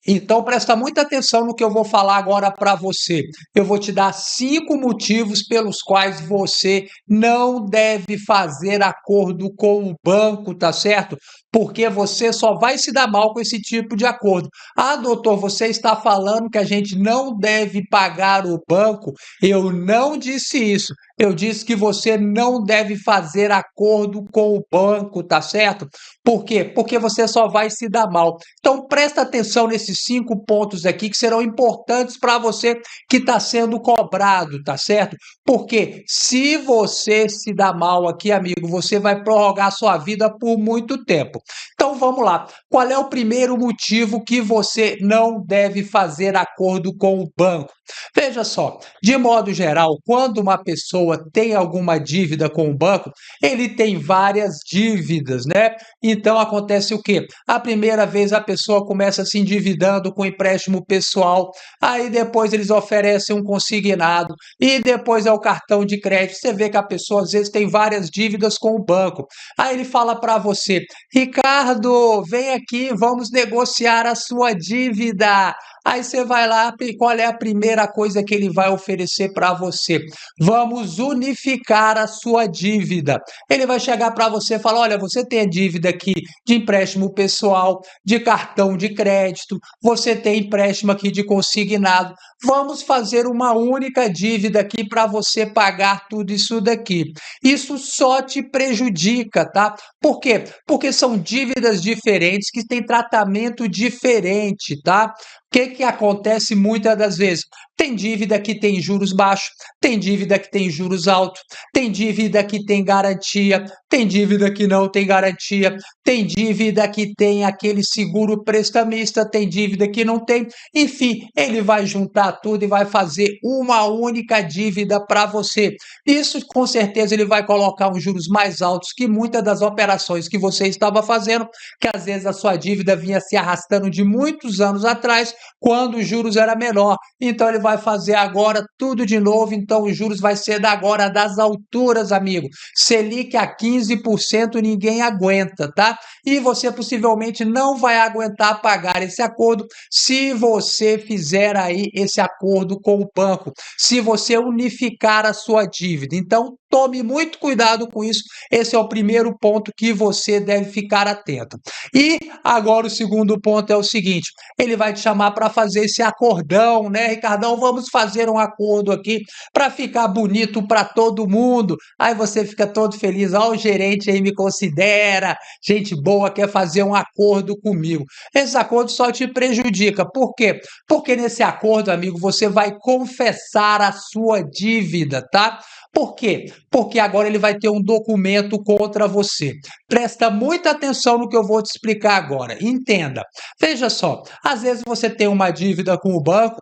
Então presta muita atenção no que eu vou falar agora para você. Eu vou te dar 5 motivos pelos quais você não deve fazer acordo com o banco, tá certo? Porque você só vai se dar mal com esse tipo de acordo. Ah, doutor, você está falando que a gente não deve pagar o banco? Eu não disse isso. Eu disse que você não deve fazer acordo com o banco, tá certo? Por quê? Porque você só vai se dar mal. Então presta atenção nesses 5 pontos aqui que serão importantes para você que está sendo cobrado, tá certo? Porque se você se dá mal aqui, amigo, você vai prorrogar sua vida por muito tempo. Então vamos lá. Qual é o primeiro motivo que você não deve fazer acordo com o banco? Veja só, de modo geral, quando uma pessoa tem alguma dívida com o banco, ele tem várias dívidas, né? Então acontece o quê? A primeira vez a pessoa começa se endividando com empréstimo pessoal, aí depois eles oferecem um consignado e depois é o cartão de crédito. Você vê que a pessoa às vezes tem várias dívidas com o banco. Aí ele fala para você: Ricardo, vem aqui, vamos negociar a sua dívida. Aí você vai lá, qual é a primeira coisa que ele vai oferecer para você? Vamos unificar a sua dívida. Ele vai chegar para você e falar: olha, você tem a dívida aqui de empréstimo pessoal, de cartão de crédito, você tem empréstimo aqui de consignado. Vamos fazer uma única dívida aqui para você pagar tudo isso daqui. Isso só te prejudica, tá? Por quê? Porque são dívidas diferentes que têm tratamento diferente, tá? O que que acontece muitas das vezes? Tem dívida que tem juros baixos, tem dívida que tem juros altos, tem dívida que tem garantia, tem dívida que não tem garantia, tem dívida que tem aquele seguro prestamista, tem dívida que não tem. Enfim, ele vai juntar tudo e vai fazer uma única dívida para você. Isso, com certeza, ele vai colocar uns juros mais altos que muitas das operações que você estava fazendo, que às vezes a sua dívida vinha se arrastando de muitos anos atrás, quando os juros era menor. Então ele vai fazer agora tudo de novo, então os juros vai ser da agora das alturas, amigo. Selic a 15% ninguém aguenta, tá? E você possivelmente não vai aguentar pagar esse acordo se você fizer aí esse acordo com o banco, se você unificar a sua dívida. Então tome muito cuidado com isso. Esse é o primeiro ponto que você deve ficar atento. E agora o segundo ponto é o seguinte: ele vai te chamar para fazer esse acordão, né, Ricardão? Vamos fazer um acordo aqui para ficar bonito para todo mundo. Aí você fica todo feliz, ó, o gerente aí me considera, gente boa, quer fazer um acordo comigo. Esse acordo só te prejudica. Por quê? Porque nesse acordo, amigo, você vai confessar a sua dívida, tá? Por quê? Porque agora ele vai ter um documento contra você. Presta muita atenção no que eu vou te explicar agora. Entenda. Veja só, às vezes você tem uma dívida com o banco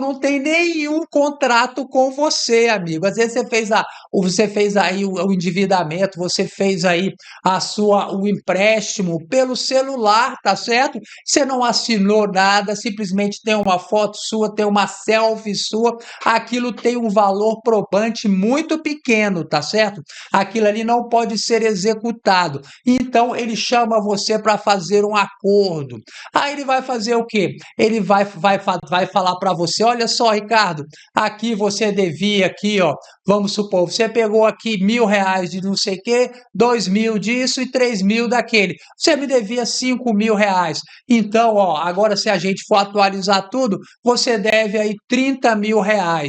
não tem nenhum contrato com você, amigo. Às vezes você fez aí o endividamento, você fez aí o empréstimo pelo celular, tá certo? Você não assinou nada, simplesmente tem uma foto sua, tem uma selfie sua, aquilo tem um valor probante muito pequeno, tá certo? Aquilo ali não pode ser executado. Então ele chama você para fazer um acordo. Aí ele vai fazer o quê? Ele vai falar para você: olha só, Ricardo, aqui você devia aqui, ó. Vamos supor, você pegou aqui R$ 1.000 de não sei o quê, 2.000 disso e 3.000 daquele. Você me devia R$ 5.000. Então, ó, agora se a gente for atualizar tudo, você deve aí R$ 30.000.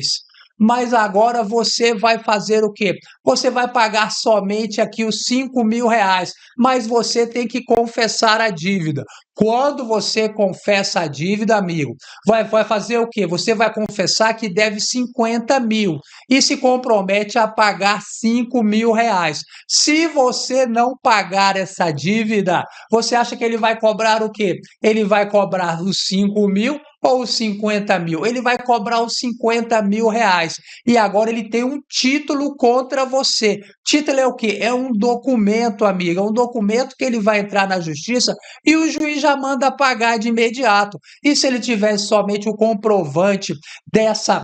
Mas agora você vai fazer o quê? Você vai pagar somente aqui os R$ 5.000, mas você tem que confessar a dívida. Quando você confessa a dívida, amigo, vai fazer o quê? Você vai confessar que deve 50.000 e se compromete a pagar R$ 5.000. Se você não pagar essa dívida, você acha que ele vai cobrar o quê? Ele vai cobrar os 5.000 ou os 50.000? Ele vai cobrar os R$ 50.000. E agora ele tem um título contra você. Título é o quê? É um documento, amiga. É um documento que ele vai entrar na justiça e o juiz já manda pagar de imediato. E se ele tivesse somente o comprovante dessa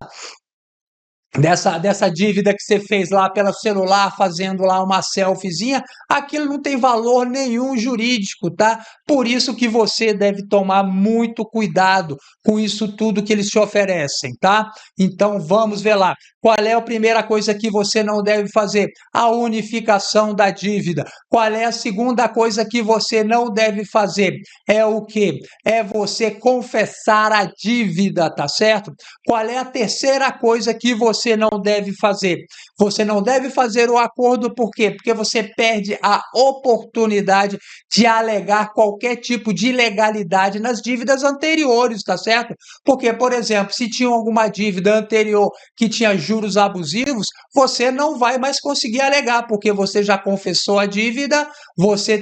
dessa dívida que você fez lá pelo celular, fazendo lá uma selfiezinha, aquilo não tem valor nenhum jurídico, tá? Por isso que você deve tomar muito cuidado com isso tudo que eles te oferecem, tá? Então vamos ver lá. Qual é a primeira coisa que você não deve fazer? A unificação da dívida. Qual é a segunda coisa que você não deve fazer? É o quê? É você confessar a dívida, tá certo? Qual é a terceira coisa que você não deve fazer? Você não deve fazer o acordo, por quê? Porque você perde a oportunidade de alegar qualquer tipo de ilegalidade nas dívidas anteriores, tá certo? Porque, por exemplo, se tinha alguma dívida anterior que tinha juros abusivos, você não vai mais conseguir alegar, porque você já confessou a dívida,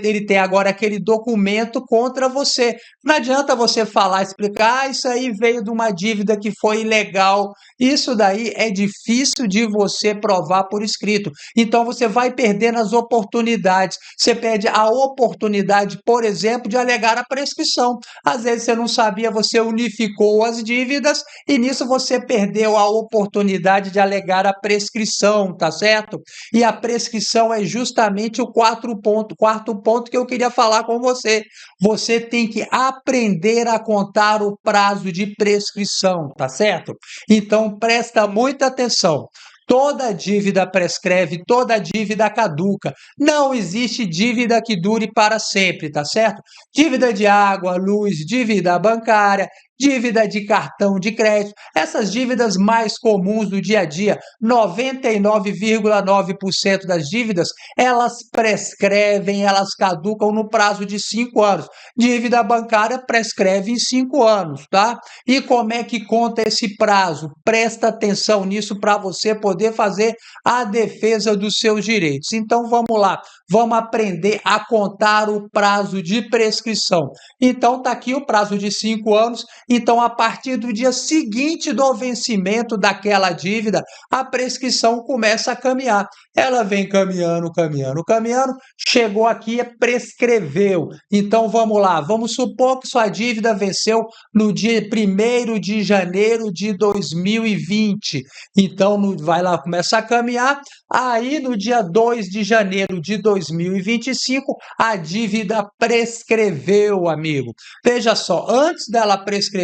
ele tem agora aquele documento contra você. Não adianta você falar, explicar, isso aí veio de uma dívida que foi ilegal. Isso daí é difícil de você provar por escrito. Então você vai perdendo as oportunidades. Você perde a oportunidade, por exemplo, de alegar a prescrição. Às vezes você não sabia, você unificou as dívidas e nisso você perdeu a oportunidade de alegar a prescrição, tá certo? E a prescrição é justamente o quarto ponto que eu queria falar com você. Você tem que aprender a contar o prazo de prescrição, tá certo? Então presta muita atenção. Toda dívida prescreve, toda dívida caduca. Não existe dívida que dure para sempre, tá certo? Dívida de água, luz, dívida bancária, dívida de cartão de crédito, essas dívidas mais comuns do dia a dia, 99,9% das dívidas, elas prescrevem, elas caducam no prazo de 5 anos. Dívida bancária prescreve em 5 anos, tá? E como é que conta esse prazo? Presta atenção nisso para você poder fazer a defesa dos seus direitos. Então vamos lá, vamos aprender a contar o prazo de prescrição. Então está aqui o prazo de 5 anos. Então, a partir do dia seguinte do vencimento daquela dívida, a prescrição começa a caminhar. Ela vem caminhando, caminhando, caminhando, chegou aqui e prescreveu. Então, vamos lá, vamos supor que sua dívida venceu no dia 1º de janeiro de 2020. Então, vai lá, começa a caminhar. Aí, no dia 2 de janeiro de 2025, a dívida prescreveu, amigo. Veja só, antes dela prescrever,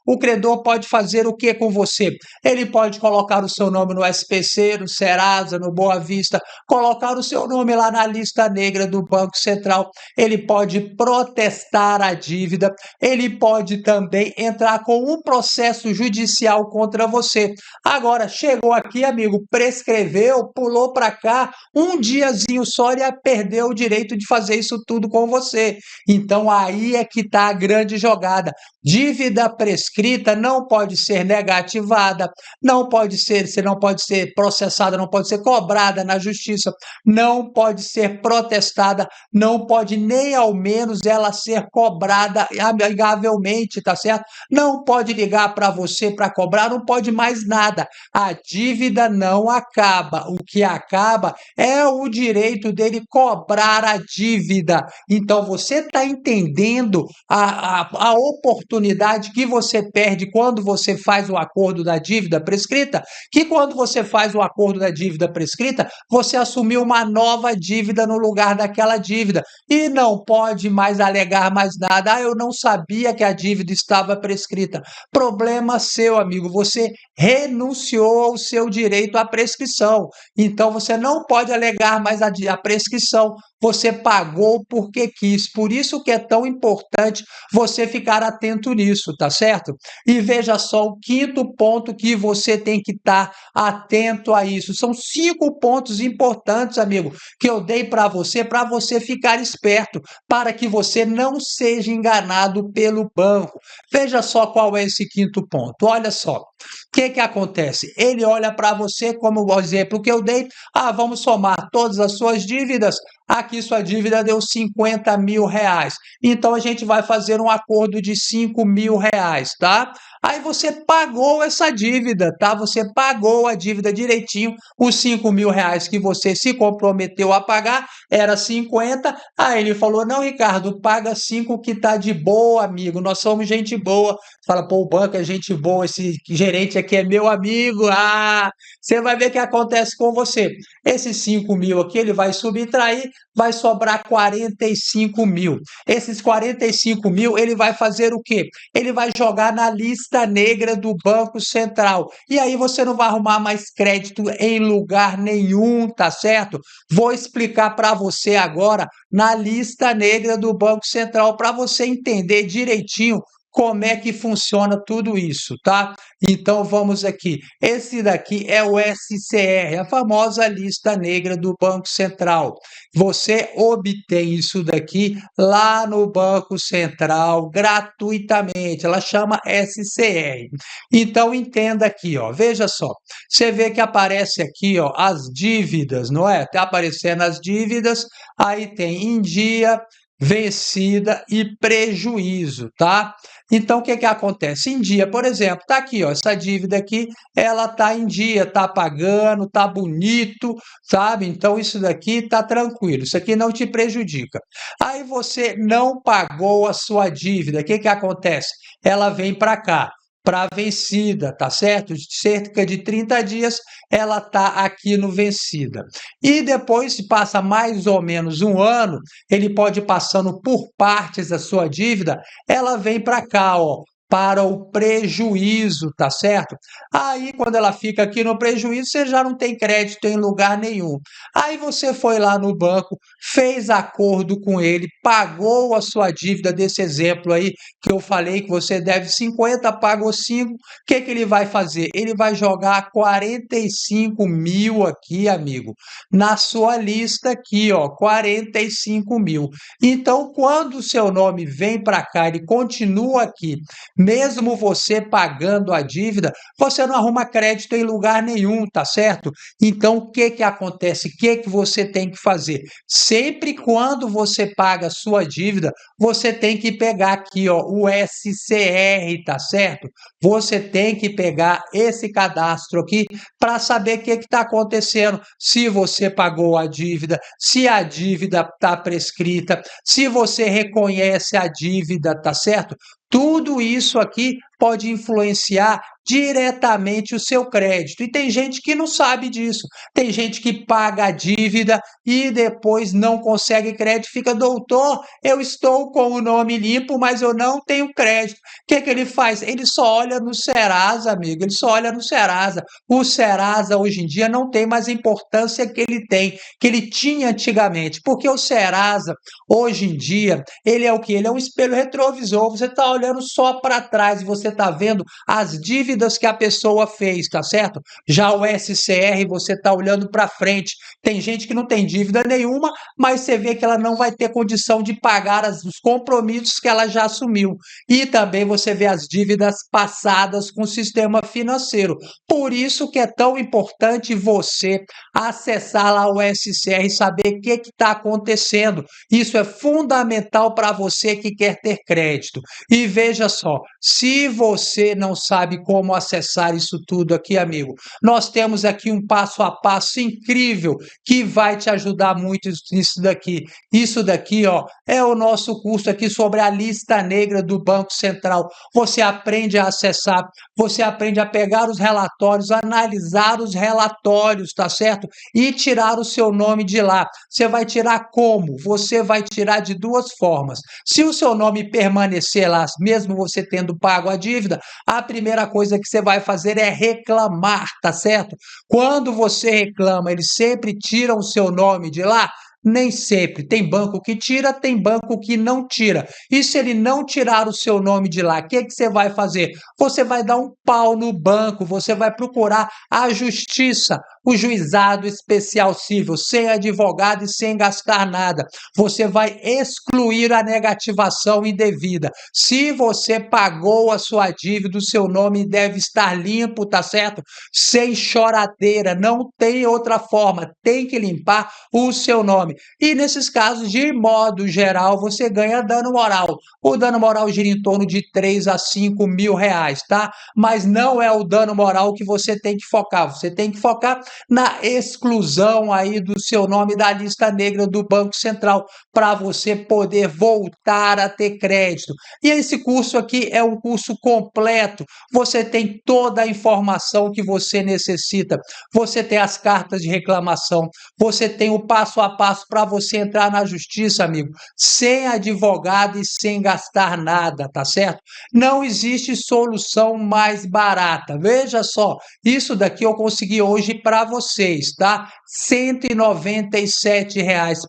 o credor pode fazer o que com você? Ele pode colocar o seu nome no SPC, no Serasa, no Boa Vista, colocar o seu nome lá na lista negra do Banco Central. Ele pode protestar a dívida, ele pode também entrar com um processo judicial contra você. Agora, chegou aqui, amigo, prescreveu, pulou para cá, um diazinho só e perdeu o direito de fazer isso tudo com você. Então, aí é que está a grande jogada. Dívida prescrita não pode ser negativada, você não pode ser processada, não pode ser cobrada na justiça, não pode ser protestada, não pode nem ao menos ela ser cobrada amigavelmente, tá certo? Não pode ligar para você para cobrar, não pode mais nada. A dívida não acaba. O que acaba é o direito dele cobrar a dívida. Então, você está entendendo a oportunidade que você perde quando você faz o acordo da dívida prescrita? Que quando você faz o acordo da dívida prescrita, você assumiu uma nova dívida no lugar daquela dívida e não pode mais alegar mais nada. Ah, eu não sabia que a dívida estava prescrita. Problema seu, amigo. Você renunciou ao seu direito à prescrição. Então, você não pode alegar mais a prescrição. Você pagou porque quis. Por isso que é tão importante você ficar atento nisso, tá certo? E veja só o quinto ponto que você tem que estar atento a isso. São 5 pontos importantes, amigo, que eu dei para você ficar esperto, para que você não seja enganado pelo banco. Veja só qual é esse quinto ponto. Olha só. O que acontece? Ele olha para você, como o exemplo que eu dei, vamos somar todas as suas dívidas, aqui sua dívida deu 50 mil reais, então a gente vai fazer um acordo de 5 mil reais, tá? Aí você pagou essa dívida, tá? Você pagou a dívida direitinho, os 5.000 reais que você se comprometeu a pagar, era 50. Aí ele falou: não, Ricardo, paga 5 que tá de boa, amigo. Nós somos gente boa. Fala, pô, o banco é gente boa, esse gerente aqui é meu amigo. Ah, você vai ver o que acontece com você. Esses 5.000 aqui, ele vai subtrair, vai sobrar 45.000. Esses 45.000, ele vai fazer o quê? Ele vai jogar na lista negra do Banco Central. E aí você não vai arrumar mais crédito em lugar nenhum, tá certo? Vou explicar para você agora na lista negra do Banco Central para você entender direitinho como é que funciona tudo isso, tá? Então vamos aqui. Esse daqui é o SCR, a famosa lista negra do Banco Central. Você obtém isso daqui lá no Banco Central gratuitamente. Ela chama SCR. Então entenda aqui, ó. Veja só. Você vê que aparece aqui, ó, as dívidas, não é? Tá aparecendo as dívidas, aí tem em dia, vencida e prejuízo, tá? Então, o que que acontece? Em dia, por exemplo, tá aqui, ó, essa dívida aqui, ela tá em dia, tá pagando, tá bonito, sabe? Então, isso daqui tá tranquilo, isso aqui não te prejudica. Aí você não pagou a sua dívida, o que que acontece? Ela vem para cá, para vencida, tá certo? De cerca de 30 dias, ela tá aqui no vencida. E depois, se passa mais ou menos um ano, ele pode ir passando por partes da sua dívida, ela vem para cá, ó, para o prejuízo, tá certo? Aí, quando ela fica aqui no prejuízo, você já não tem crédito em lugar nenhum. Aí você foi lá no banco, fez acordo com ele, pagou a sua dívida desse exemplo aí que eu falei que você deve 50, pagou 5. O que que ele vai fazer? Ele vai jogar 45.000 aqui, amigo, na sua lista aqui, ó, 45.000. Então, quando o seu nome vem para cá, ele continua aqui, mesmo você pagando a dívida, você não arruma crédito em lugar nenhum, tá certo? Então, o que que acontece? O que que você tem que fazer? Sempre quando você paga a sua dívida, você tem que pegar aqui, ó, o SCR, tá certo? Você tem que pegar esse cadastro aqui para saber o que está acontecendo. Se você pagou a dívida, se a dívida está prescrita, se você reconhece a dívida, tá certo? Tudo isso aqui pode influenciar diretamente o seu crédito. E tem gente que não sabe disso. Tem gente que paga a dívida e depois não consegue crédito, fica, doutor, eu estou com o nome limpo, mas eu não tenho crédito. O que que ele faz? Ele só olha no Serasa, amigo, ele só olha no Serasa. O Serasa hoje em dia não tem mais a importância que ele tem, que ele tinha antigamente, porque o Serasa hoje em dia, ele é o que? Ele é um espelho retrovisor, você está olhando só para trás e você está vendo as dívidas que a pessoa fez, tá certo? Já o SCR, você está olhando para frente. Tem gente que não tem dívida nenhuma, mas você vê que ela não vai ter condição de pagar os compromissos que ela já assumiu. E também você vê as dívidas passadas com o sistema financeiro. Por isso que é tão importante você acessar lá o SCR e saber o que está acontecendo. Isso é fundamental para você que quer ter crédito. E veja só, se você não sabe como acessar isso tudo aqui, amigo, nós temos aqui um passo a passo incrível que vai te ajudar muito nisso daqui. Isso daqui, ó, é o nosso curso aqui sobre a lista negra do Banco Central. Você aprende a acessar, você aprende a pegar os relatórios, analisar os relatórios, tá certo? E tirar o seu nome de lá. Você vai tirar como? Você vai tirar de duas formas. Se o seu nome permanecer lá, mesmo você tendo pago a dívida, a primeira coisa que você vai fazer é reclamar, tá certo? Quando você reclama, eles sempre tiram o seu nome de lá? Nem sempre. Tem banco que tira, tem banco que não tira. E se ele não tirar o seu nome de lá, o que que você vai fazer? Você vai dar um pau no banco, você vai procurar a justiça. o juizado especial civil, sem advogado e sem gastar nada. Você vai excluir a negativação indevida. Se você pagou a sua dívida, o seu nome deve estar limpo, tá certo? Sem choradeira, não tem outra forma, tem que limpar o seu nome. E nesses casos, de modo geral, você ganha dano moral. O dano moral gira em torno de 3 a 5 mil reais, tá? Mas não é o dano moral que você tem que focar. Você tem que focar na exclusão aí do seu nome da lista negra do Banco Central para você poder voltar a ter crédito. E esse curso aqui é um curso completo. Você tem toda a informação que você necessita. Você tem as cartas de reclamação. Você tem o passo a passo para você entrar na justiça, amigo, sem advogado e sem gastar nada, tá certo? Não existe solução mais barata. Veja só, isso daqui eu consegui hoje para vocês, tá? R$ 197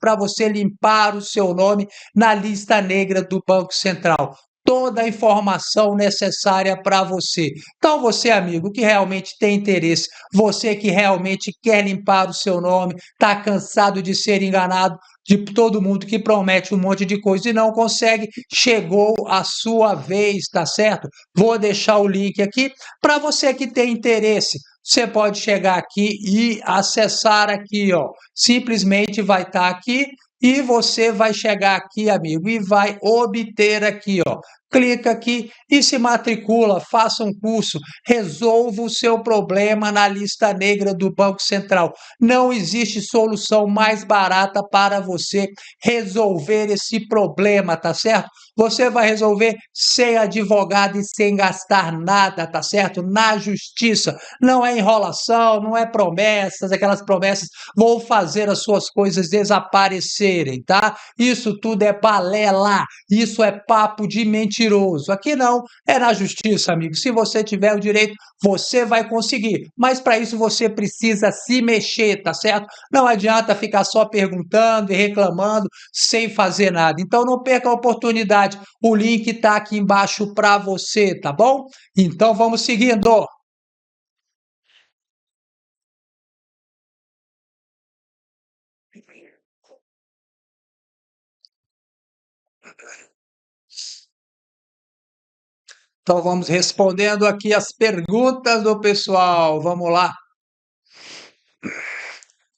para você limpar o seu nome na lista negra do Banco Central. Toda a informação necessária para você. Então, você, amigo, que realmente tem interesse, você que realmente quer limpar o seu nome, está cansado de ser enganado, de todo mundo que promete um monte de coisa e não consegue, chegou a sua vez, tá certo? Vou deixar o link aqui para você que tem interesse. Você pode chegar aqui e acessar aqui, ó. Simplesmente vai estar aqui e você vai chegar aqui, amigo, e vai obter aqui, ó. Clica aqui e se matricula, faça um curso, resolva o seu problema na lista negra do Banco Central. Não existe solução mais barata para você resolver esse problema, tá certo? Você vai resolver sem advogado e sem gastar nada, tá certo? Na justiça. Não é enrolação, não é promessas, aquelas promessas vão fazer as suas coisas desaparecerem, tá? Isso tudo é balela, isso é papo de mentiroso. Aqui não, é na justiça, amigo. Se você tiver o direito, você vai conseguir. Mas para isso você precisa se mexer, tá certo? Não adianta ficar só perguntando e reclamando sem fazer nada. Então não perca a oportunidade. O link está aqui embaixo para você, tá bom? Então vamos seguindo. Então vamos respondendo aqui as perguntas do pessoal. Vamos lá.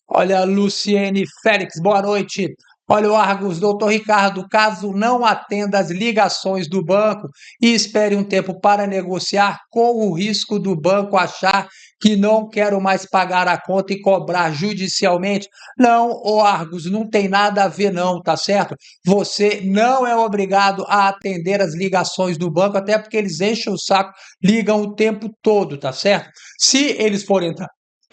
Olha, Luciene Félix, boa noite. Olha, o Argos, doutor Ricardo, caso não atenda as ligações do banco e espere um tempo para negociar, com o risco do banco achar que não quero mais pagar a conta e cobrar judicialmente. Não, ô Argos, não tem nada a ver não, tá certo? Você não é obrigado a atender as ligações do banco, até porque eles enchem o saco, ligam o tempo todo, tá certo? Se eles forem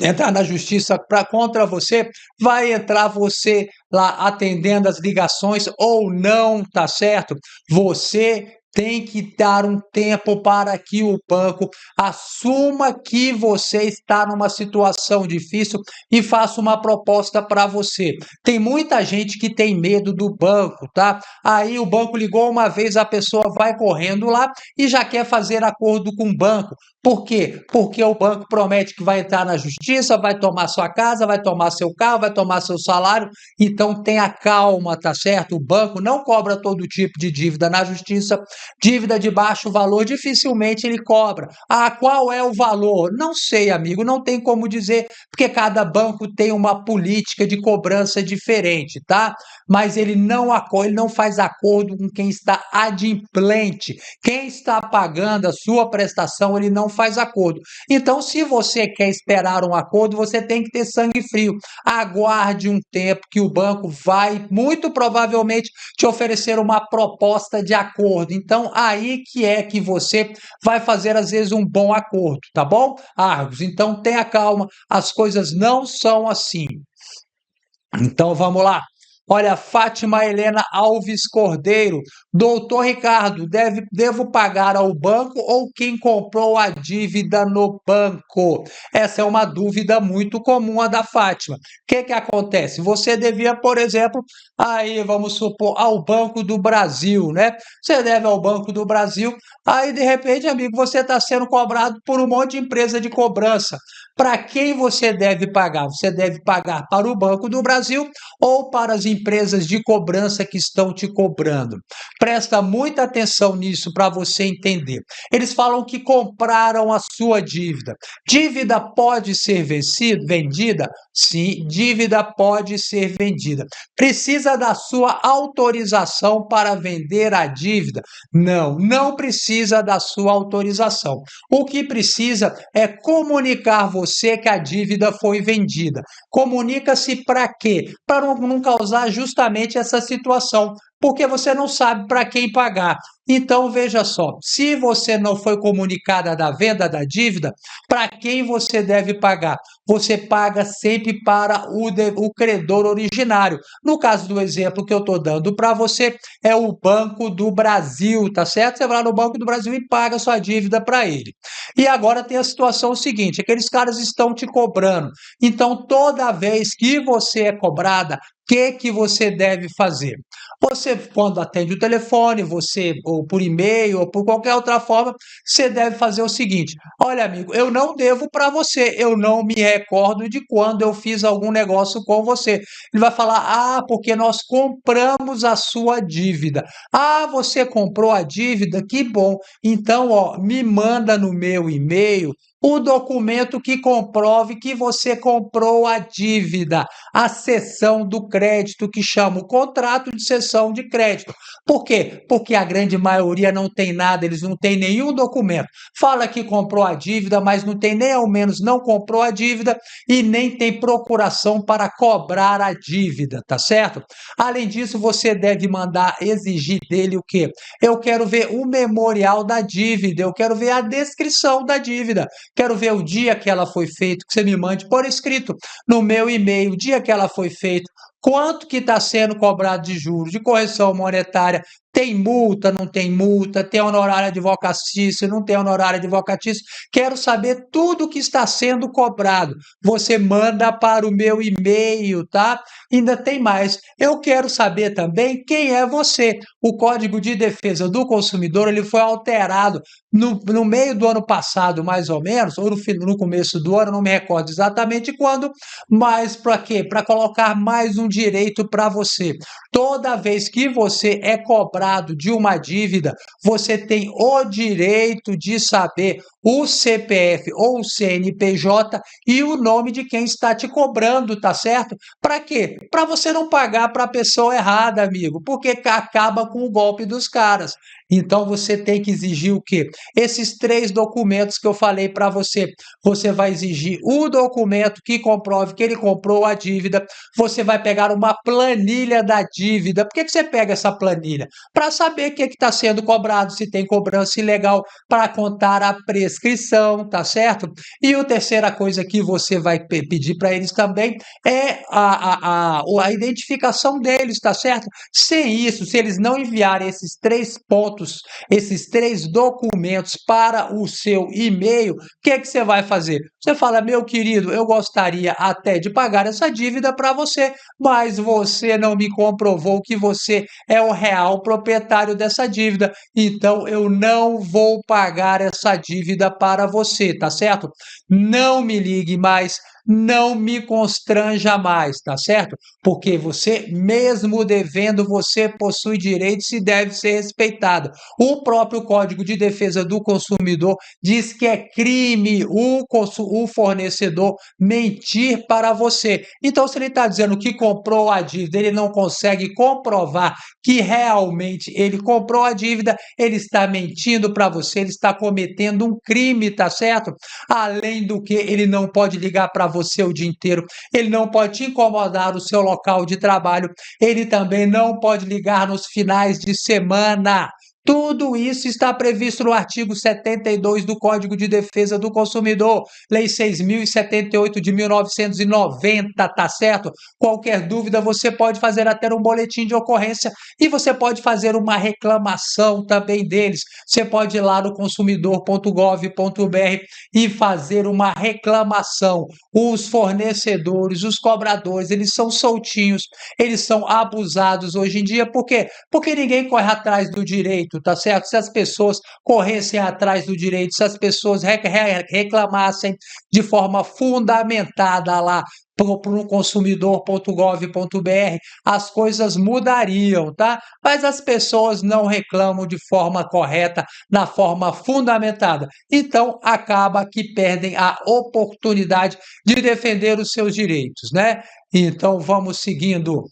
entrar na justiça contra você, vai entrar você lá atendendo as ligações ou não, tá certo? Você tem que dar um tempo para que o banco assuma que você está numa situação difícil e faça uma proposta para você. Tem muita gente que tem medo do banco, tá? Aí o banco ligou uma vez, a pessoa vai correndo lá e já quer fazer acordo com o banco. Por quê? Porque o banco promete que vai entrar na justiça, vai tomar sua casa, vai tomar seu carro, vai tomar seu salário. Então tenha calma, tá certo? O banco não cobra todo tipo de dívida na justiça. Dívida de baixo valor dificilmente ele cobra. Ah, qual é o valor? Não sei, amigo, não tem como dizer, porque cada banco tem uma política de cobrança diferente, tá? Mas ele não faz acordo com quem está adimplente. Quem está pagando a sua prestação, ele não faz acordo. Então, se você quer esperar um acordo, você tem que ter sangue frio. Aguarde um tempo que o banco vai, muito provavelmente, te oferecer uma proposta de acordo. Então, aí que é que você vai fazer, às vezes, um bom acordo, tá bom, Argos? Então, tenha calma, as coisas não são assim. Então, vamos lá. Olha, Fátima Helena Alves Cordeiro. Doutor Ricardo, devo pagar ao banco ou quem comprou a dívida no banco? Essa é uma dúvida muito comum a da Fátima. O que acontece? Você devia, por exemplo, aí vamos supor, ao Banco do Brasil, né? Você deve ao Banco do Brasil, aí de repente, amigo, você está sendo cobrado por um monte de empresa de cobrança. Para quem você deve pagar? Você deve pagar para o Banco do Brasil ou para as empresas de cobrança que estão te cobrando? Presta muita atenção nisso para você entender. Eles falam que compraram a sua dívida. Dívida pode ser vendida? Sim, dívida pode ser vendida. Precisa da sua autorização para vender a dívida? Não, não precisa da sua autorização. O que precisa é comunicar você que a dívida foi vendida. Comunica-se para quê? Para não causar justamente essa situação, porque você não sabe para quem pagar. Então, veja só, se você não foi comunicada da venda da dívida, para quem você deve pagar? Você paga sempre para o credor originário. No caso do exemplo que eu estou dando para você, é o Banco do Brasil, tá certo? Você vai lá no Banco do Brasil e paga sua dívida para ele. E agora tem a situação seguinte: aqueles caras estão te cobrando. Então, toda vez que você é cobrada, o que você deve fazer? Você, quando atende o telefone, você, ou por e-mail, ou por qualquer outra forma, você deve fazer o seguinte: olha, amigo, eu não devo para você, eu não me recordo de quando eu fiz algum negócio com você. Ele vai falar: ah, porque nós compramos a sua dívida. Ah, você comprou a dívida? Que bom. Então, ó, me manda no meu e-mail o documento que comprove que você comprou a dívida, a cessão do crédito, que chama o contrato de cessão de crédito. Por quê? Porque a grande maioria não tem nada, eles não têm nenhum documento. Fala que comprou a dívida, mas não tem nem ao menos não comprou a dívida e nem tem procuração para cobrar a dívida, tá certo? Além disso, você deve mandar exigir dele o quê? Eu quero ver o memorial da dívida, eu quero ver a descrição da dívida. Quero ver o dia que ela foi feita, que você me mande por escrito no meu e-mail, o dia que ela foi feita, quanto que está sendo cobrado de juros, de correção monetária, tem multa, não tem multa, tem honorário advocatício, não tem honorário advocatício. Quero saber tudo que está sendo cobrado. Você manda para o meu e-mail, tá? Ainda tem mais. Eu quero saber também quem é você. O Código de Defesa do Consumidor ele foi alterado no meio do ano passado, mais ou menos, ou no começo do ano, não me recordo exatamente quando, mas para quê? Para colocar mais um direito para você. Toda vez que você é cobrado de uma dívida, você tem o direito de saber o CPF ou o CNPJ e o nome de quem está te cobrando, tá certo? Para quê? Para você não pagar para a pessoa errada, amigo, porque acaba com o golpe dos caras. Então você tem que exigir o quê? Esses 3 documentos que eu falei para você. Você vai exigir o documento que comprove que ele comprou a dívida. Você vai pegar uma planilha da dívida. Por que você pega essa planilha? Para saber o que está sendo cobrado, se tem cobrança ilegal, para contar a prescrição, tá certo? E a terceira coisa que você vai pedir para eles também é a identificação deles, tá certo? Sem isso, se eles não enviarem esses 3 pontos, esses 3 documentos para o seu e-mail, o que você vai fazer? Você fala: meu querido, eu gostaria até de pagar essa dívida para você, mas você não me comprovou que você é o real proprietário dessa dívida, então eu não vou pagar essa dívida para você, tá certo? Não me ligue mais, não me constranja mais, tá certo? Porque você, mesmo devendo, você possui direitos e deve ser respeitado. O próprio Código de Defesa do Consumidor diz que é crime o fornecedor mentir para você. Então, se ele está dizendo que comprou a dívida, ele não consegue comprovar que realmente ele comprou a dívida, ele está mentindo para você, ele está cometendo um crime, tá certo? Além do que, ele não pode ligar para você o dia inteiro, ele não pode te incomodar no seu local de trabalho, ele também não pode ligar nos finais de semana. Tudo isso está previsto no artigo 72 do Código de Defesa do Consumidor, Lei 6.078 de 1990, tá certo? Qualquer dúvida, você pode fazer até um boletim de ocorrência e você pode fazer uma reclamação também deles. Você pode ir lá no consumidor.gov.br e fazer uma reclamação. Os fornecedores, os cobradores, eles são soltinhos, eles são abusados hoje em dia. Por quê? Porque ninguém corre atrás do direito, tá certo? Se as pessoas corressem atrás do direito, se as pessoas reclamassem de forma fundamentada lá para o consumidor.gov.br, as coisas mudariam, tá? Mas as pessoas não reclamam de forma correta, na forma fundamentada. Então, acaba que perdem a oportunidade de defender os seus direitos, né? Então, vamos seguindo.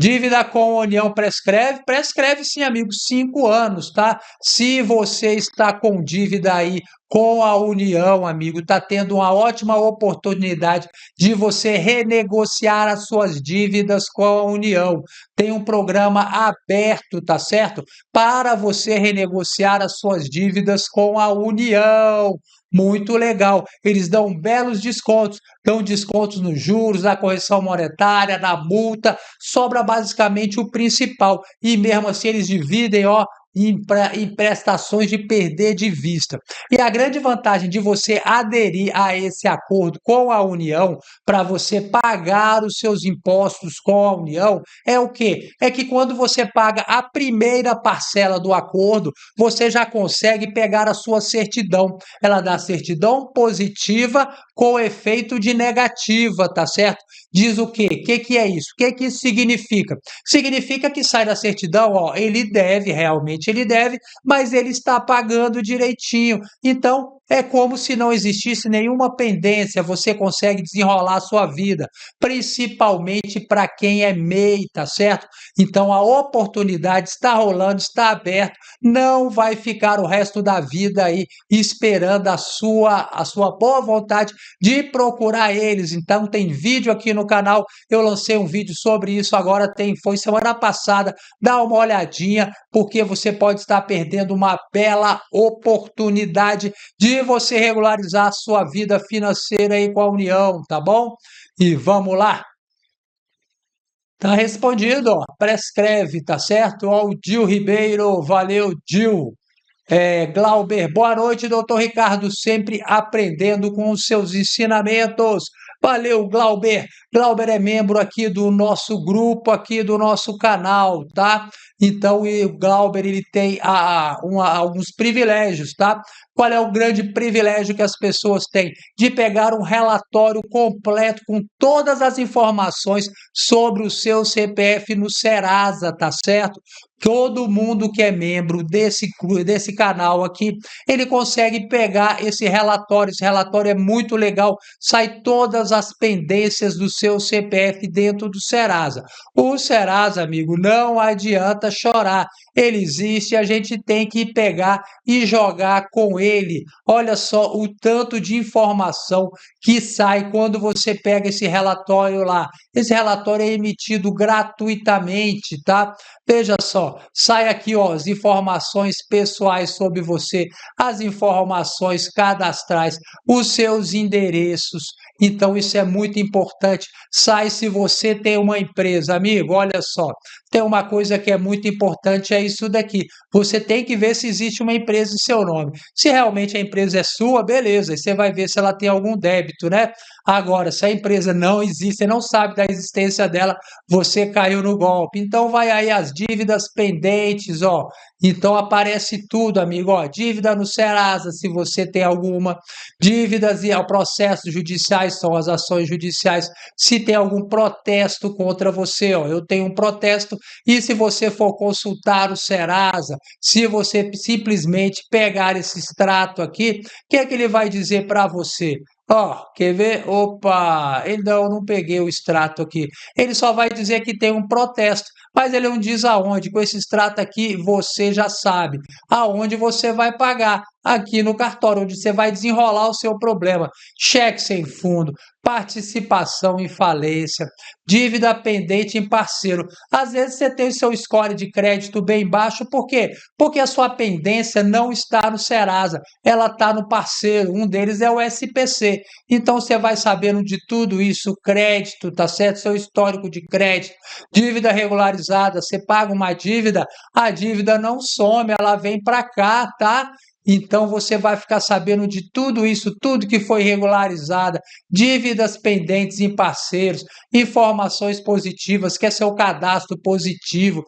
Dívida com a União prescreve? Prescreve sim, amigo, 5 anos, tá? Se você está com dívida aí com a União, amigo, está tendo uma ótima oportunidade de você renegociar as suas dívidas com a União. Tem um programa aberto, tá certo? Para você renegociar as suas dívidas com a União. Muito legal. Eles dão belos descontos, dão descontos nos juros, na correção monetária, na multa, sobra basicamente o principal. E mesmo assim eles dividem, ó, em prestações de perder de vista. E a grande vantagem de você aderir a esse acordo com a União, para você pagar os seus impostos com a União, é o quê? É que quando você paga a primeira parcela do acordo, você já consegue pegar a sua certidão. Ela dá certidão positiva com efeito de negativa, tá certo? Diz o quê? O que que é isso? O que que isso significa? Significa que sai da certidão, ó, ele deve, realmente ele deve, mas ele está pagando direitinho. Então, é como se não existisse nenhuma pendência, você consegue desenrolar a sua vida, principalmente para quem é MEI, tá certo? Então, a oportunidade está rolando, está aberta, não vai ficar o resto da vida aí esperando a sua boa vontade de procurar eles. Então, tem vídeo aqui no canal, eu lancei um vídeo sobre isso agora, foi semana passada, dá uma olhadinha, porque você pode estar perdendo uma bela oportunidade de você regularizar a sua vida financeira aí com a União, tá bom? E vamos lá. Tá respondido, ó. Prescreve, tá certo? Ó, o Dil Ribeiro, valeu, Dil. Glauber, boa noite, doutor Ricardo, sempre aprendendo com os seus ensinamentos. Valeu, Glauber. Glauber é membro aqui do nosso grupo, aqui do nosso canal, tá? Então, o Glauber, ele tem alguns privilégios, tá? Qual é o grande privilégio que as pessoas têm? De pegar um relatório completo com todas as informações sobre o seu CPF no Serasa, tá certo? Todo mundo que é membro desse canal aqui, ele consegue pegar esse relatório. Esse relatório é muito legal, sai todas as pendências do seu CPF dentro do Serasa. O Serasa, amigo, não adianta chorar. Ele existe, a gente tem que pegar e jogar com ele. Olha só o tanto de informação que sai quando você pega esse relatório lá. Esse relatório é emitido gratuitamente, tá? Veja só, sai aqui, ó, as informações pessoais sobre você, as informações cadastrais, os seus endereços. Então, isso é muito importante. Sai se você tem uma empresa, amigo, olha só. Tem uma coisa que é muito importante, é isso daqui. Você tem que ver se existe uma empresa em seu nome. Se realmente a empresa é sua, beleza, aí você vai ver se ela tem algum débito, né? Agora, se a empresa não existe, você não sabe da existência dela, você caiu no golpe. Então, vai aí as dívidas pendentes, ó. Então, aparece tudo, amigo, ó. Dívida no Serasa, se você tem alguma. Dívidas e processos judiciais, são as ações judiciais. Se tem algum protesto contra você, ó. Eu tenho um protesto, e se você for consultar o Serasa, se você simplesmente pegar esse extrato aqui, o que é que ele vai dizer para você? Ó, quer ver? Opa, ele não peguei o extrato aqui. Ele só vai dizer que tem um protesto, mas ele não diz aonde. Com esse extrato aqui, você já sabe aonde você vai pagar. aqui no cartório, onde você vai desenrolar o seu problema. Cheque sem fundo, participação em falência, dívida pendente em parceiro. Às vezes você tem o seu score de crédito bem baixo, por quê? Porque a sua pendência não está no Serasa, ela está no parceiro, um deles é o SPC. Então você vai sabendo de tudo isso, crédito, tá certo? Seu histórico de crédito, dívida regularizada, você paga uma dívida, a dívida não some, ela vem para cá, tá? Então você vai ficar sabendo de tudo isso, tudo que foi regularizada, dívidas pendentes em parceiros, informações positivas, que é seu cadastro positivo.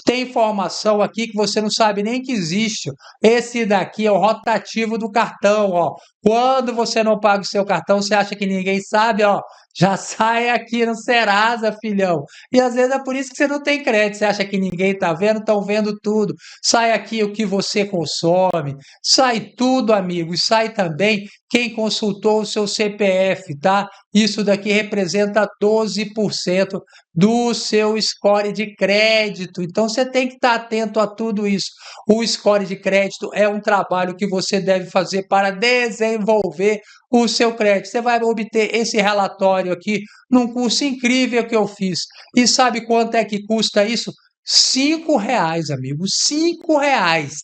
Tem informação aqui que você não sabe nem que existe. Esse daqui é o rotativo do cartão, ó. Quando você não paga o seu cartão, você acha que ninguém sabe, ó. Já sai aqui no Serasa, filhão. E às vezes é por isso que você não tem crédito. Você acha que ninguém está vendo? Estão vendo tudo. Sai aqui o que você consome. Sai tudo, amigo. E sai também quem consultou o seu CPF, tá? Isso daqui representa 12% do seu score de crédito. Então você tem que estar atento a tudo isso. O score de crédito é um trabalho que você deve fazer para desenvolver o seu crédito. Você vai obter esse relatório aqui num curso incrível que eu fiz. E sabe quanto é que custa isso? R$ 5, amigo, R$ 5,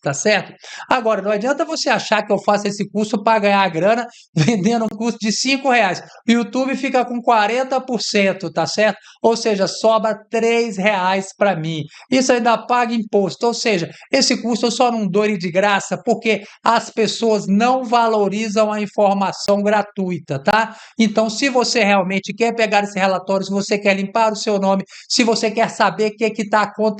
tá certo? Agora, não adianta você achar que eu faço esse curso para ganhar grana vendendo um curso de R$ 5. O YouTube fica com 40%, tá certo? Ou seja, sobra R$ 3 para mim. Isso ainda paga imposto. Ou seja, esse curso eu só não dou ele de graça porque as pessoas não valorizam a informação gratuita, tá? Então, se você realmente quer pegar esse relatório, se você quer limpar o seu nome, se você quer saber o que está acontecendo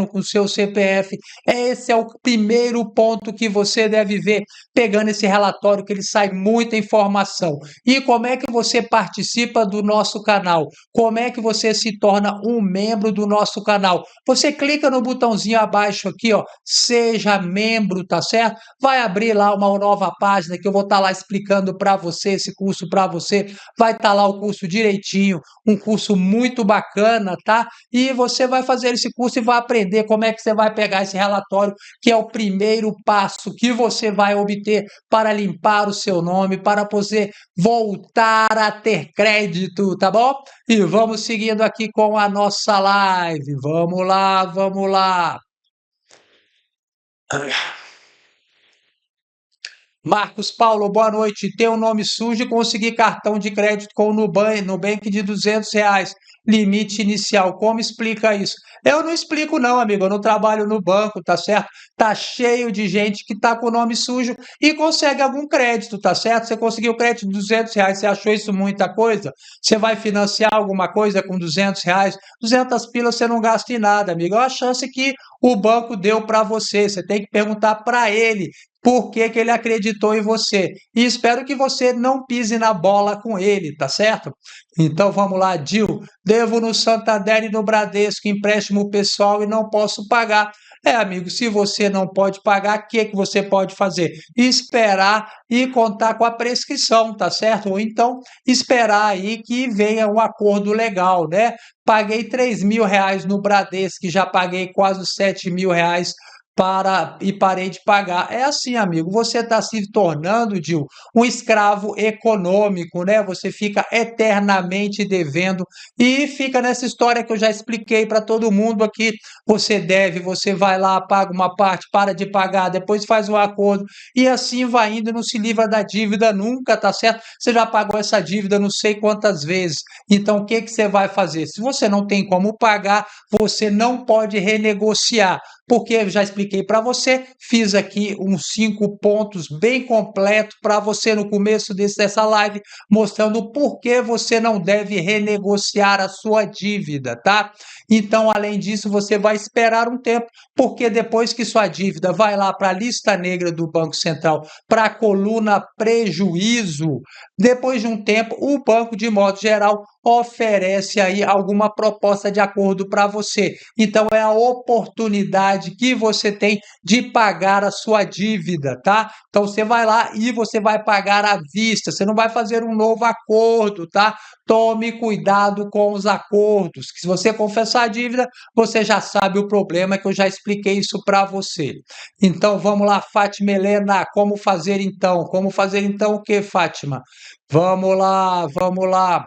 com o seu CPF, esse é o primeiro ponto que você deve ver pegando esse relatório, que ele sai muita informação. E como é que você participa do nosso canal? Como é que você se torna um membro do nosso canal? Você clica no botãozinho abaixo aqui, ó, seja membro, tá certo? Vai abrir lá uma nova página que eu vou estar lá explicando para você esse curso para você. Vai estar lá o curso direitinho, um curso muito bacana, tá? E você vai fazer esse curso e vai aprender como é que você vai pegar esse relatório, que é o primeiro passo que você vai obter para limpar o seu nome, para poder voltar a ter crédito, tá bom? E vamos seguindo aqui com a nossa live. Vamos lá, vamos lá. Marcos Paulo, boa noite. Ter um nome sujo e conseguir cartão de crédito com o Nubank de R$ 200. Limite inicial. Como explica isso? Eu não explico não, amigo. Eu não trabalho no banco, tá certo? Tá cheio de gente que tá com o nome sujo e consegue algum crédito, tá certo? Você conseguiu crédito de R$ 200. Você achou isso muita coisa? Você vai financiar alguma coisa com R$ 200? 200 pilas você não gasta em nada, amigo. É uma chance que o banco deu para você. Você tem que perguntar para ele por que que ele acreditou em você. E espero que você não pise na bola com ele, tá certo? Então vamos lá, Dil. Devo no Santander e no Bradesco empréstimo pessoal e não posso pagar. É, amigo, se você não pode pagar, o que que você pode fazer? Esperar e contar com a prescrição, tá certo? Ou então esperar aí que venha um acordo legal, né? Paguei R$ 3.000 no Bradesco, que já paguei quase R$ 7.000 e parei de pagar. É assim, amigo, você está se tornando, Dil, um escravo econômico, né? Você fica eternamente devendo e fica nessa história que eu já expliquei para todo mundo aqui. Você deve, você vai lá, paga uma parte, para de pagar, depois faz um acordo e assim vai indo, não se livra da dívida nunca, tá certo? Você já pagou essa dívida não sei quantas vezes. Então, o que que você vai fazer? Se você não tem como pagar, você não pode renegociar, porque eu já expliquei para você, fiz aqui uns 5 pontos bem completos para você no começo dessa live, mostrando por que você não deve renegociar a sua dívida, tá? Então, além disso, você vai esperar um tempo, porque depois que sua dívida vai lá para a lista negra do Banco Central, para a coluna prejuízo, depois de um tempo, o banco, de modo geral, oferece aí alguma proposta de acordo para você. Então é a oportunidade que você tem de pagar a sua dívida, tá? Então você vai lá e você vai pagar à vista, você não vai fazer um novo acordo, tá? Tome cuidado com os acordos, que se você confessar a dívida, você já sabe o problema, que eu já expliquei isso para você. Então vamos lá, Fátima Helena, como fazer então? Como fazer então o que, Fátima? Vamos lá, vamos lá.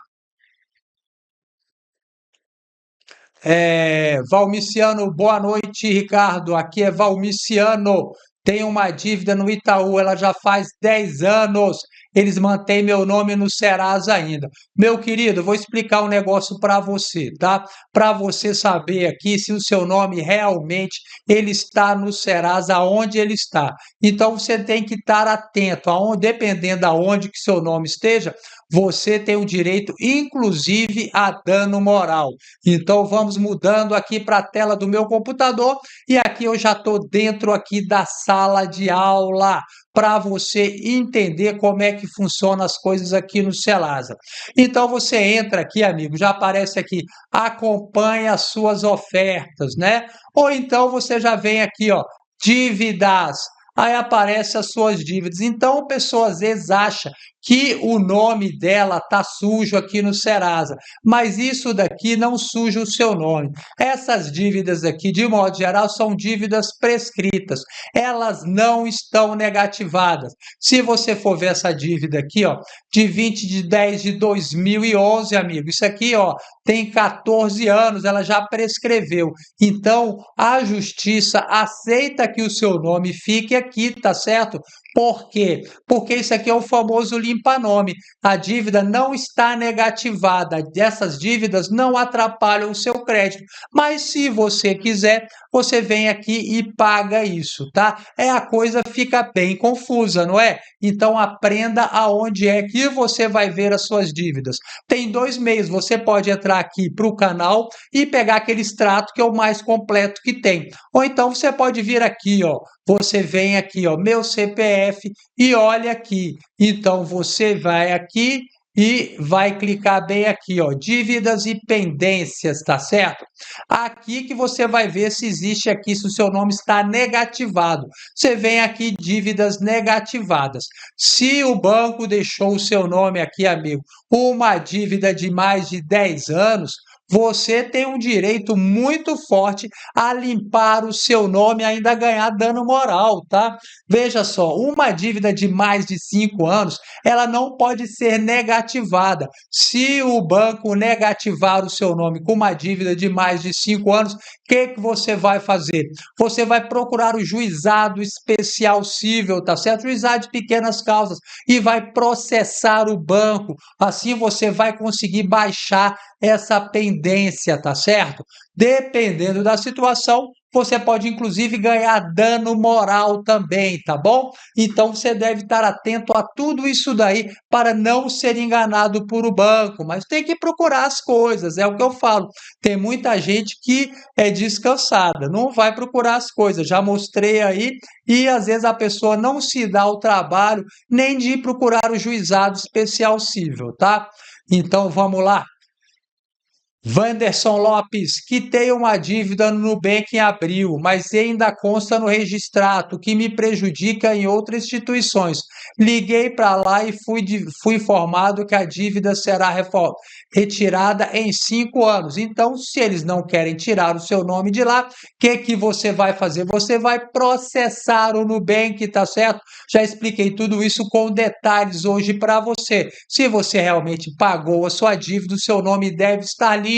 Valmiciano, boa noite, Ricardo. Aqui é Valmiciano. Tem uma dívida no Itaú, ela já faz 10 anos. Eles mantêm meu nome no Serasa ainda. Meu querido, eu vou explicar um negócio para você, tá? Para você saber aqui se o seu nome realmente ele está no Serasa, onde ele está. Então você tem que estar atento, aonde, dependendo aonde que seu nome esteja, você tem o direito, inclusive, a dano moral. Então vamos mudando aqui para a tela do meu computador e aqui eu já estou dentro aqui da sala de aula para você entender como é que funcionam as coisas aqui no Serasa. Então você entra aqui, amigo, já aparece aqui, acompanhe as suas ofertas, né? Ou então você já vem aqui, ó, dívidas. Aí aparece as suas dívidas. Então a pessoa às vezes acha que o nome dela tá sujo aqui no Serasa, mas isso daqui não suja o seu nome. Essas dívidas aqui, de modo geral, são dívidas prescritas. Elas não estão negativadas. Se você for ver essa dívida aqui, ó, de 20 de 10 de 2011, amigo, isso aqui, ó, tem 14 anos, ela já prescreveu. Então, a justiça aceita que o seu nome fique aqui, tá certo? Por quê? Porque isso aqui é o famoso limpa-nome. A dívida não está negativada. Essas dívidas não atrapalham o seu crédito. Mas se você quiser, você vem aqui e paga isso, tá? A coisa fica bem confusa, não é? Então aprenda aonde é que você vai ver as suas dívidas. Tem 2 meios. Você pode entrar aqui para o canal e pegar aquele extrato que é o mais completo que tem. Ou então você pode vir aqui, ó. Você vem aqui, ó, meu CPF e olha aqui. Então você vai aqui e vai clicar bem aqui, ó, dívidas e pendências, tá certo? Aqui que você vai ver se existe aqui, se o seu nome está negativado. Você vem aqui, dívidas negativadas. Se o banco deixou o seu nome aqui, amigo, uma dívida de mais de 10 anos, você tem um direito muito forte a limpar o seu nome e ainda ganhar dano moral, tá? Veja só, uma dívida de mais de 5 anos, ela não pode ser negativada. Se o banco negativar o seu nome com uma dívida de mais de 5 anos, o que você vai fazer? Você vai procurar o juizado especial cível, tá certo? Juizado de pequenas causas e vai processar o banco. Assim você vai conseguir baixar essa pendência, tá certo? Dependendo da situação, você pode inclusive ganhar dano moral também, tá bom? Então você deve estar atento a tudo isso daí para não ser enganado por o banco, mas tem que procurar as coisas, é o que eu falo. Tem muita gente que é descansada, não vai procurar as coisas, já mostrei aí, e às vezes a pessoa não se dá o trabalho nem de procurar o juizado especial cível, tá? Então vamos lá. Wanderson Lopes, quitei uma dívida no Nubank em abril, mas ainda consta no registrato, que me prejudica em outras instituições. Liguei para lá e fui informado que a dívida será retirada em 5 anos. Então, se eles não querem tirar o seu nome de lá, o que você vai fazer? Você vai processar o Nubank, tá certo? Já expliquei tudo isso com detalhes hoje para você. Se você realmente pagou a sua dívida, o seu nome deve estar limpo.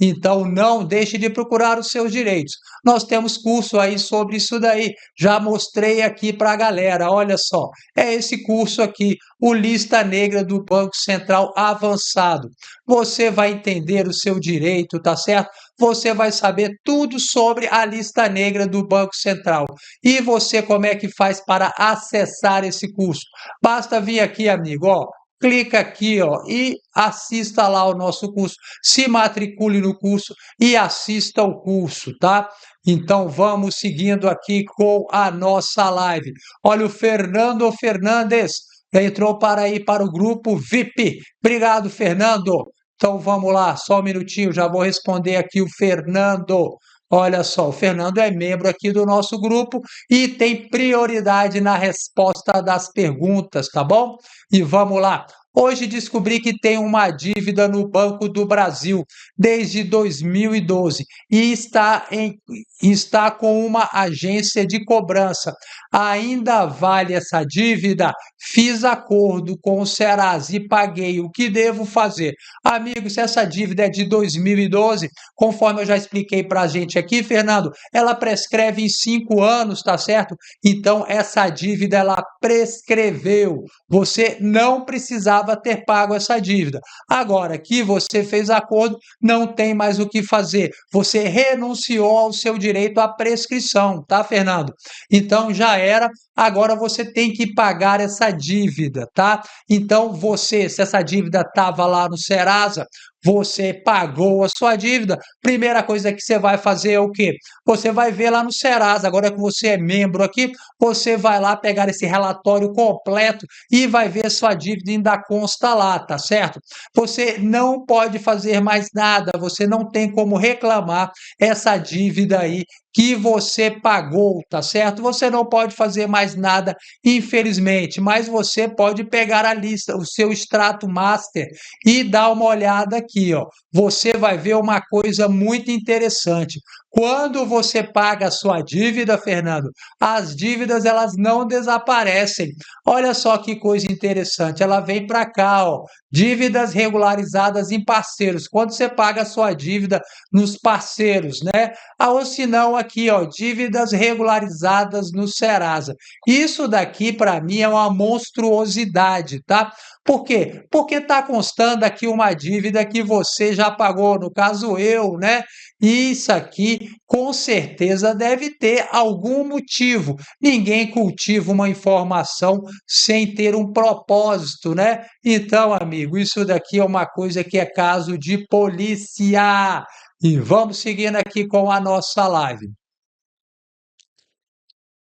Então não deixe de procurar os seus direitos. Nós temos curso aí sobre isso daí. Já mostrei aqui para a galera. Olha só, é esse curso aqui, o Lista Negra do Banco Central Avançado. Você vai entender o seu direito, tá certo? Você vai saber tudo sobre a lista negra do Banco Central. E você, como é que faz para acessar esse curso? Basta vir aqui, amigo, ó. Clica aqui, ó, e assista lá o nosso curso. Se matricule no curso e assista o curso, tá? Então vamos seguindo aqui com a nossa live. Olha o Fernando Fernandes entrou para ir para o grupo VIP. Obrigado, Fernando. Então vamos lá, só um minutinho, já vou responder aqui o Fernando. Olha só, o Fernando é membro aqui do nosso grupo e tem prioridade na resposta das perguntas, tá bom? E vamos lá. Hoje descobri que tem uma dívida no Banco do Brasil desde 2012 e está com uma agência de cobrança. Ainda vale essa dívida? Fiz acordo com o Serasa e paguei. O que devo fazer? Amigo, se essa dívida é de 2012, conforme eu já expliquei para a gente aqui, Fernando, ela prescreve em 5 anos, tá certo? Então, essa dívida, ela prescreveu. Você não precisava ter pago essa dívida. Agora que você fez acordo, não tem mais o que fazer. Você renunciou ao seu direito à prescrição, tá, Fernando? Então, já era. Agora você tem que pagar essa dívida, tá? Então, se essa dívida estava lá no Serasa, você pagou a sua dívida, primeira coisa que você vai fazer é o quê? Você vai ver lá no Serasa, agora que você é membro aqui, você vai lá pegar esse relatório completo e vai ver sua dívida ainda consta lá, tá certo? Você não pode fazer mais nada, você não tem como reclamar essa dívida aí que você pagou, tá certo? Você não pode fazer mais nada, infelizmente, mas você pode pegar a lista, o seu extrato master e dar uma olhada aqui, ó. Você vai ver uma coisa muito interessante. Quando você paga a sua dívida, Fernando, as dívidas elas não desaparecem. Olha só que coisa interessante. Ela vem para cá, ó. Dívidas regularizadas em parceiros. Quando você paga a sua dívida nos parceiros, né? Ou se não, aqui, ó, dívidas regularizadas no Serasa. Isso daqui, para mim, é uma monstruosidade, tá? Por quê? Porque está constando aqui uma dívida que você já pagou, no caso eu, né? Isso aqui com certeza deve ter algum motivo. Ninguém cultiva uma informação sem ter um propósito, né? Então, amigo, isso daqui é uma coisa que é caso de polícia. E vamos seguindo aqui com a nossa live.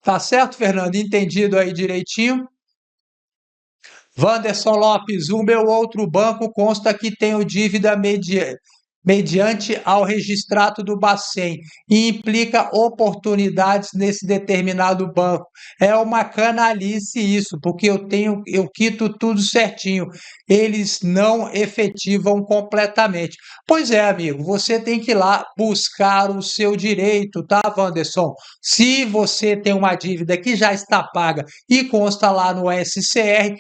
Tá certo, Fernando? Entendido aí direitinho? Wanderson Lopes, o meu outro banco consta que tenho dívida mediante ao registrato do Bacen e implica oportunidades nesse determinado banco. É uma canalice isso, porque eu quito tudo certinho. Eles não efetivam completamente. Pois é, amigo, você tem que ir lá buscar o seu direito, tá, Wanderson? Se você tem uma dívida que já está paga e consta lá no SCR,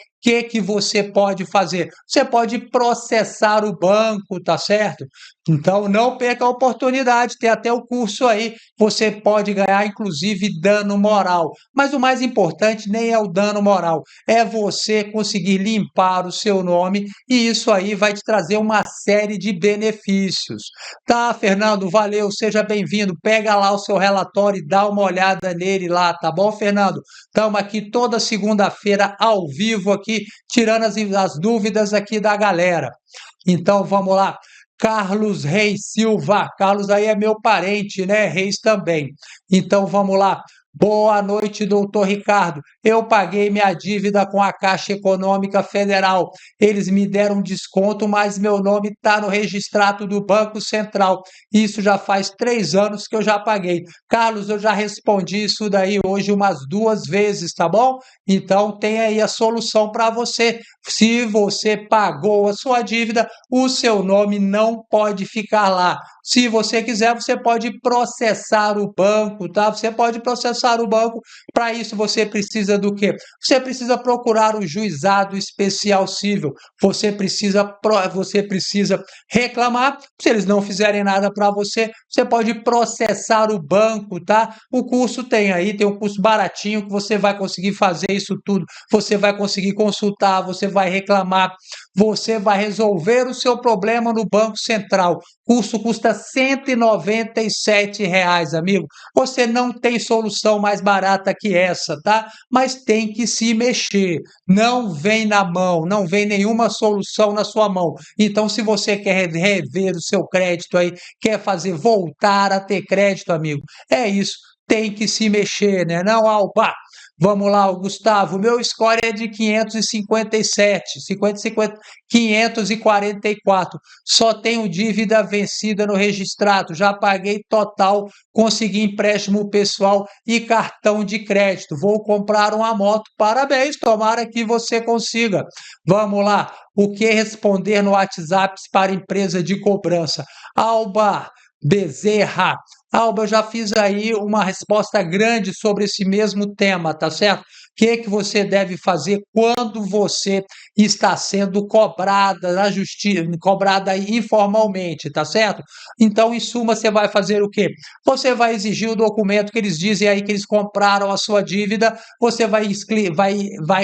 que você pode fazer? Você pode processar o banco, tá certo? Então não perca a oportunidade, tem até o curso aí, você pode ganhar inclusive dano moral. Mas o mais importante nem é o dano moral, é você conseguir limpar o seu nome e isso aí vai te trazer uma série de benefícios. Tá, Fernando, valeu, seja bem-vindo. Pega lá o seu relatório e dá uma olhada nele lá, tá bom, Fernando? Estamos aqui toda segunda-feira ao vivo aqui, tirando as dúvidas aqui da galera. Então vamos lá. Carlos Reis Silva. Carlos aí é meu parente, né? Reis também. Então vamos lá. Boa noite, doutor Ricardo. Eu paguei minha dívida com a Caixa Econômica Federal. Eles me deram desconto, mas meu nome está no registrato do Banco Central. Isso já faz 3 anos que eu já paguei. Carlos, eu já respondi isso daí hoje umas 2 vezes, tá bom? Então tem aí a solução para você. Se você pagou a sua dívida, o seu nome não pode ficar lá. Se você quiser, você pode processar o banco, tá? Você pode processar o banco. Para isso, você precisa do quê? Você precisa procurar o juizado especial civil. Você precisa reclamar. Se eles não fizerem nada para você, você pode processar o banco, tá? O curso tem aí, tem um curso baratinho que você vai conseguir fazer isso tudo. Você vai conseguir consultar, você vai reclamar, você vai resolver o seu problema no Banco Central. O curso custa R$ 197, amigo. Você não tem solução mais barata que essa, tá? Mas tem que se mexer. Não vem na mão, não vem nenhuma solução na sua mão. Então, se você quer rever o seu crédito aí, quer fazer voltar a ter crédito, amigo, é isso. Tem que se mexer, né? Não, Alba. Vamos lá, o Gustavo, meu score é de 557, 544. Só tenho dívida vencida no registrado, já paguei total, consegui empréstimo pessoal e cartão de crédito. Vou comprar uma moto. Parabéns, tomara que você consiga. Vamos lá. O que responder no WhatsApp para empresa de cobrança? Alba Bezerra. Alba, eu já fiz aí uma resposta grande sobre esse mesmo tema, tá certo? O que você deve fazer quando você está sendo cobrada na justiça, cobrada aí informalmente, tá certo? Então, em suma, você vai fazer o quê? Você vai exigir o documento que eles dizem aí que eles compraram a sua dívida, você vai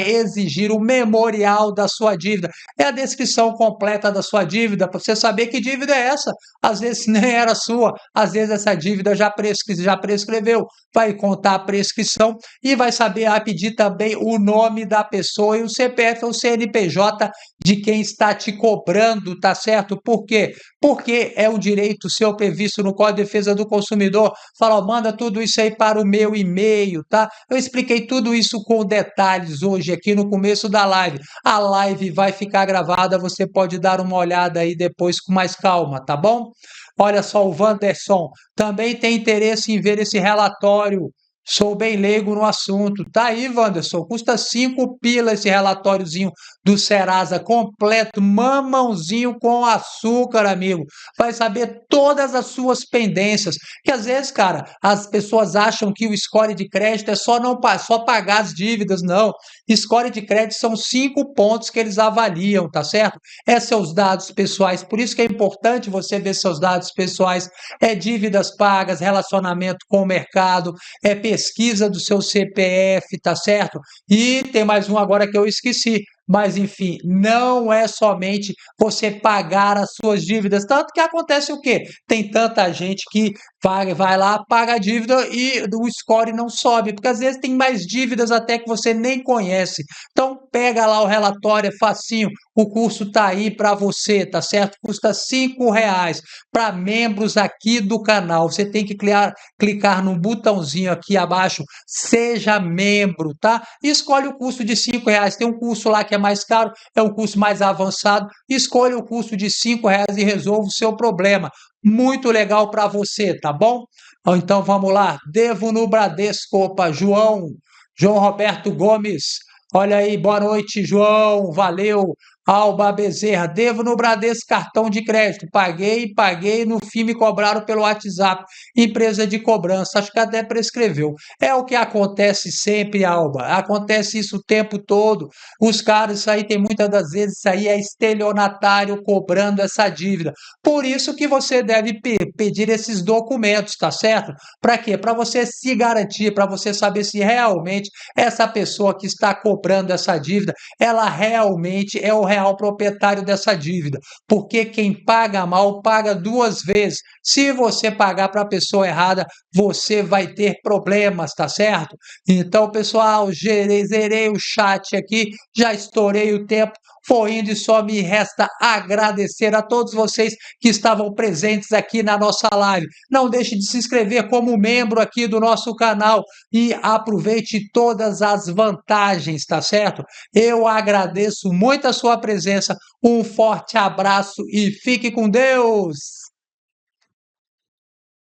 exigir o memorial da sua dívida. É a descrição completa da sua dívida, para você saber que dívida é essa. Às vezes nem era sua, às vezes essa dívida já prescreveu. Vai contar a prescrição e vai saber pedir também o nome da pessoa e o CPF ou CNPJ de quem está te cobrando, tá certo? Por quê? Porque é um direito seu previsto no Código de Defesa do Consumidor. Fala, ó, manda tudo isso aí para o meu e-mail, tá? Eu expliquei tudo isso com detalhes hoje aqui no começo da live. A live vai ficar gravada, você pode dar uma olhada aí depois com mais calma, tá bom? Olha só, o Wanderson também tem interesse em ver esse relatório. Sou bem leigo no assunto. Tá aí, Wanderson. Custa 5 pila esse relatóriozinho do Serasa completo, mamãozinho com açúcar, amigo. Vai saber todas as suas pendências. Que às vezes, cara, as pessoas acham que o score de crédito é só pagar as dívidas. Não. Score de crédito são 5 pontos que eles avaliam, tá certo? É seus dados pessoais. Por isso que é importante você ver seus dados pessoais. É dívidas pagas, relacionamento com o mercado, é pesquisa do seu CPF, tá certo? E tem mais um agora que eu esqueci. Mas, enfim, não é somente você pagar as suas dívidas. Tanto que acontece o quê? Tem tanta gente que vai lá, paga a dívida e o score não sobe, porque às vezes tem mais dívidas até que você nem conhece. Então, pega lá o relatório, é facinho. O curso tá aí para você, tá certo? Custa R$ 5 para membros aqui do canal. Você tem que clicar no botãozinho aqui abaixo, seja membro, tá? E escolhe o custo de R$ 5. Tem um curso lá que é mais caro, é um curso mais avançado. Escolha o custo de R$ 5 e resolva o seu problema. Muito legal para você, tá bom? Então vamos lá. Devo no Bradesco. Opa, João Roberto Gomes. Olha aí, boa noite, João. Valeu. Alba Bezerra, devo no Bradesco cartão de crédito. Paguei, no fim me cobraram pelo WhatsApp. Empresa de cobrança, acho que até prescreveu. É o que acontece sempre, Alba. Acontece isso o tempo todo. Os caras, isso aí tem muitas das vezes, isso aí é estelionatário cobrando essa dívida. Por isso que você deve pedir esses documentos, tá certo? Para quê? Para você se garantir, para você saber se realmente essa pessoa que está cobrando essa dívida, ela realmente é o real proprietário dessa dívida. Porque quem paga mal, paga duas vezes. Se você pagar para a pessoa errada, você vai ter problemas, tá certo? Então, pessoal, zerei o chat aqui, já estourei o tempo. Foi indo e só me resta agradecer a todos vocês que estavam presentes aqui na nossa live. Não deixe de se inscrever como membro aqui do nosso canal e aproveite todas as vantagens, tá certo? Eu agradeço muito a sua presença, um forte abraço e fique com Deus!